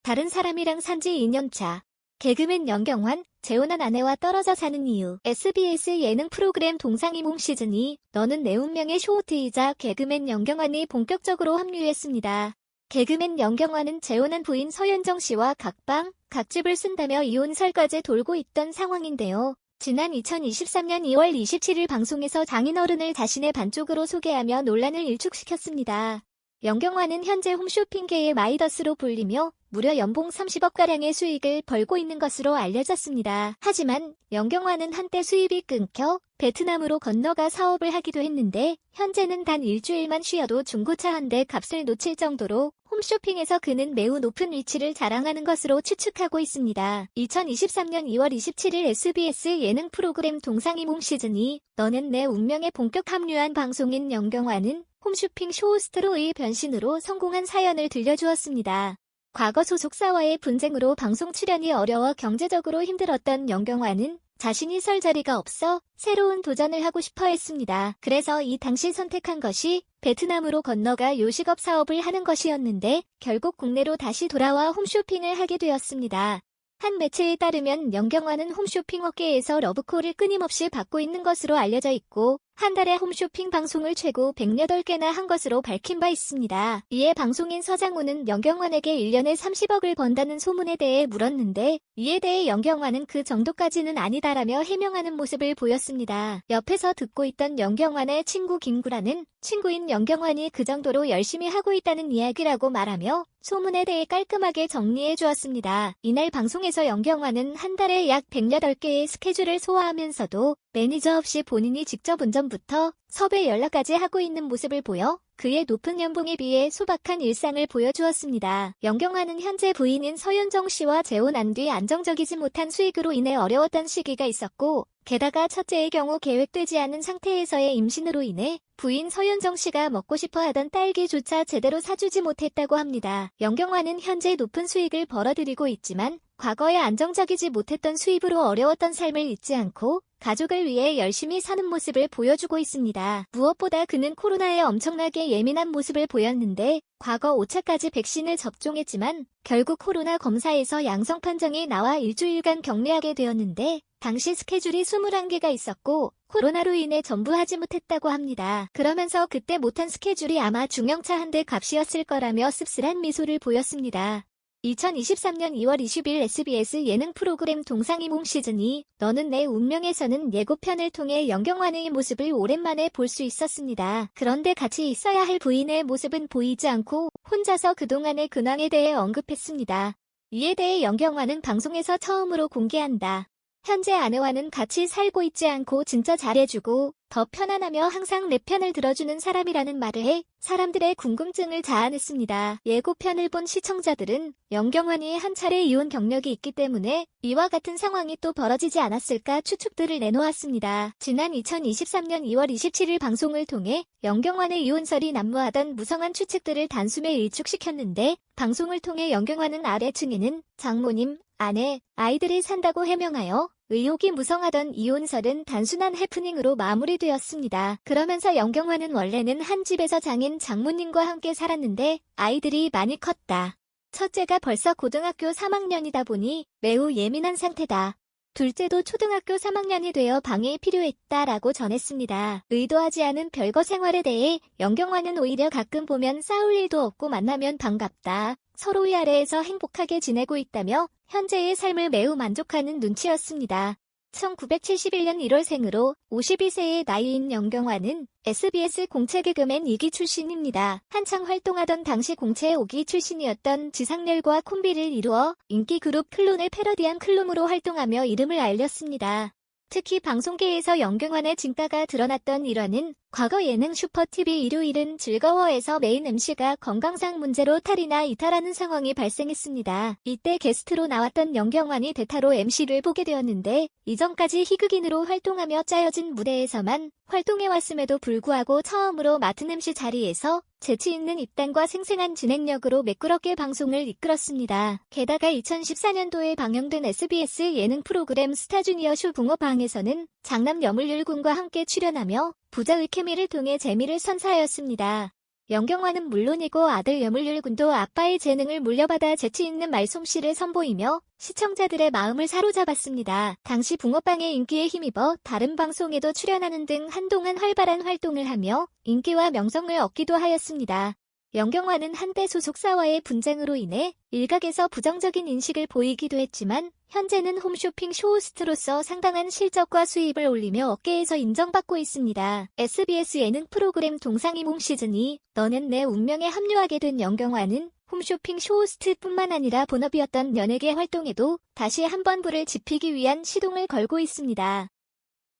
다른 사람이랑 산지 2년차. 개그맨 영경환, 재혼한 아내와 떨어져 사는 이유. SBS 예능 프로그램 동상이몽 시즌2, 너는 내 운명의 쇼호트이자 개그맨 영경환이 본격적으로 합류했습니다. 개그맨 영경환은 재혼한 부인 서현정 씨와 각방, 각집을 쓴다며 이혼설까지 돌고 있던 상황인데요. 지난 2023년 2월 27일 방송에서 장인어른을 자신의 반쪽으로 소개하며 논란을 일축시켰습니다. 영경환은 현재 홈쇼핑계의 마이더스로 불리며 무려 연봉 30억가량의 수익을 벌고 있는 것으로 알려졌습니다. 하지만 영경환은 한때 수입이 끊겨 베트남으로 건너가 사업을 하기도 했는데 현재는 단 일주일만 쉬어도 중고차 한 대 값을 놓칠 정도로 홈쇼핑에서 그는 매우 높은 위치를 자랑하는 것으로 추측하고 있습니다. 2023년 2월 27일 SBS 예능 프로그램 동상이몽 시즌2, 너는 내 운명에 본격 합류한 방송인 영경환은 홈쇼핑 쇼호스트로의 변신으로 성공한 사연을 들려주었습니다. 과거 소속사와의 분쟁으로 방송 출연이 어려워 경제적으로 힘들었던 영경환은 자신이 설 자리가 없어 새로운 도전을 하고 싶어 했습니다. 그래서 이 당시 선택한 것이 베트남으로 건너가 요식업 사업을 하는 것이었는데 결국 국내로 다시 돌아와 홈쇼핑을 하게 되었습니다. 한 매체에 따르면 영경환은 홈쇼핑 업계에서 러브콜을 끊임없이 받고 있는 것으로 알려져 있고 한 달에 홈쇼핑 방송을 최고 108개나 한 것으로 밝힌 바 있습니다. 이에 방송인 서장훈은 영경환에게 1년에 30억을 번다는 소문에 대해 물었는데 이에 대해 영경환은 그 정도까지는 아니다라며 해명하는 모습을 보였습니다. 옆에서 듣고 있던 영경환의 친구 김구라는 친구인 영경환이 그 정도로 열심히 하고 있다는 이야기라고 말하며 소문에 대해 깔끔하게 정리해 주었습니다. 이날 방송에서 영경환은 한 달에 약 108개의 스케줄을 소화하면서도 매니저 없이 본인이 직접 운전부터 섭외 연락까지 하고 있는 모습을 보여 그의 높은 연봉에 비해 소박한 일상을 보여주었습니다. 영경환은 현재 부인인 서현정 씨와 재혼한 뒤 안정적이지 못한 수익으로 인해 어려웠던 시기가 있었고 게다가 첫째의 경우 계획되지 않은 상태에서의 임신으로 인해 부인 서현정 씨가 먹고 싶어 하던 딸기조차 제대로 사주지 못했다고 합니다. 영경환은 현재 높은 수익을 벌어들이고 있지만 과거에 안정적이지 못했던 수입으로 어려웠던 삶을 잊지 않고 가족을 위해 열심히 사는 모습을 보여주고 있습니다. 무엇보다 그는 코로나에 엄청나게 예민한 모습을 보였는데 과거 5차까지 백신을 접종했지만 결국 코로나 검사에서 양성 판정이 나와 일주일간 격리하게 되었는데 당시 스케줄이 21개가 있었고 코로나로 인해 전부 하지 못했다고 합니다. 그러면서 그때 못한 스케줄이 아마 중형차 한 대 값이었을 거라며 씁쓸한 미소를 보였습니다. 2023년 2월 20일 SBS 예능 프로그램 동상이몽 시즌2, 너는 내 운명에서는 예고편을 통해 영경환의 모습을 오랜만에 볼 수 있었습니다. 그런데 같이 있어야 할 부인의 모습은 보이지 않고 혼자서 그동안의 근황에 대해 언급했습니다. 이에 대해 영경환은 방송에서 처음으로 공개한다. 현재 아내와는 같이 살고 있지 않고 진짜 잘해주고 더 편안하며 항상 내 편을 들어주는 사람이라는 말을 해 사람들의 궁금증을 자아냈습니다. 예고편을 본 시청자들은 영경환이 한 차례 이혼 경력이 있기 때문에 이와 같은 상황이 또 벌어지지 않았을까 추측들을 내놓았습니다. 지난 2023년 2월 27일 방송을 통해 영경환의 이혼설이 난무하던 무성한 추측들을 단숨에 일축시켰는데 방송을 통해 영경환은 아래층에는 장모님, 아내, 아이들이 산다고 해명하여 의혹이 무성하던 이혼설은 단순한 해프닝으로 마무리되었습니다. 그러면서 영경환은 원래는 한 집에서 장인 장모님과 함께 살았는데 아이들이 많이 컸다. 첫째가 벌써 고등학교 3학년이다 보니 매우 예민한 상태다. 둘째도 초등학교 3학년이 되어 방이 필요했다라고 전했습니다. 의도하지 않은 별거 생활에 대해 영경환은 오히려 가끔 보면 싸울 일도 없고 만나면 반갑다. 서로 위아래에서 행복하게 지내고 있다며 현재의 삶을 매우 만족하는 눈치였습니다. 1971년 1월생으로 52세의 나이인 영경환은 SBS 공채 개그맨 2기 출신입니다. 한창 활동하던 당시 공채 5기 출신이었던 지상렬과 콤비를 이루어 인기 그룹 클론을 패러디한 클룸으로 활동하며 이름을 알렸습니다. 특히 방송계에서 영경환의 진가가 드러났던 일화는 과거 예능 슈퍼TV 일요일은 즐거워에서 메인 MC가 건강상 문제로 탈이나 이탈하는 상황이 발생했습니다. 이때 게스트로 나왔던 영경환이 대타로 MC를 보게 되었는데 이전까지 희극인으로 활동하며 짜여진 무대에서만 활동해왔음에도 불구하고 처음으로 맡은 MC 자리에서 재치 있는 입담과 생생한 진행력으로 매끄럽게 방송을 이끌었습니다. 게다가 2014년도에 방영된 SBS 예능 프로그램 스타주니어 쇼 붕어방에서는 장남 여물율 군과 함께 출연하며 부자의 케미를 통해 재미를 선사하였습니다. 연경화는 물론이고 아들 여물률군도 아빠의 재능을 물려받아 재치 있는 말솜씨를 선보이며 시청자들의 마음을 사로잡았습니다. 당시 붕어빵의 인기에 힘입어 다른 방송에도 출연하는 등 한동안 활발한 활동을 하며 인기와 명성을 얻기도 하였습니다. 연경화는 한때 소속사와의 분쟁으로 인해 일각에서 부정적인 인식을 보이기도 했지만 현재는 홈쇼핑 쇼호스트로서 상당한 실적과 수입을 올리며 업계에서 인정받고 있습니다. SBS 예능 프로그램 동상이몽 시즌2 너는 내 운명에 합류하게 된 연경화는 홈쇼핑 쇼호스트뿐만 아니라 본업이었던 연예계 활동에도 다시 한번 불을 지피기 위한 시동을 걸고 있습니다.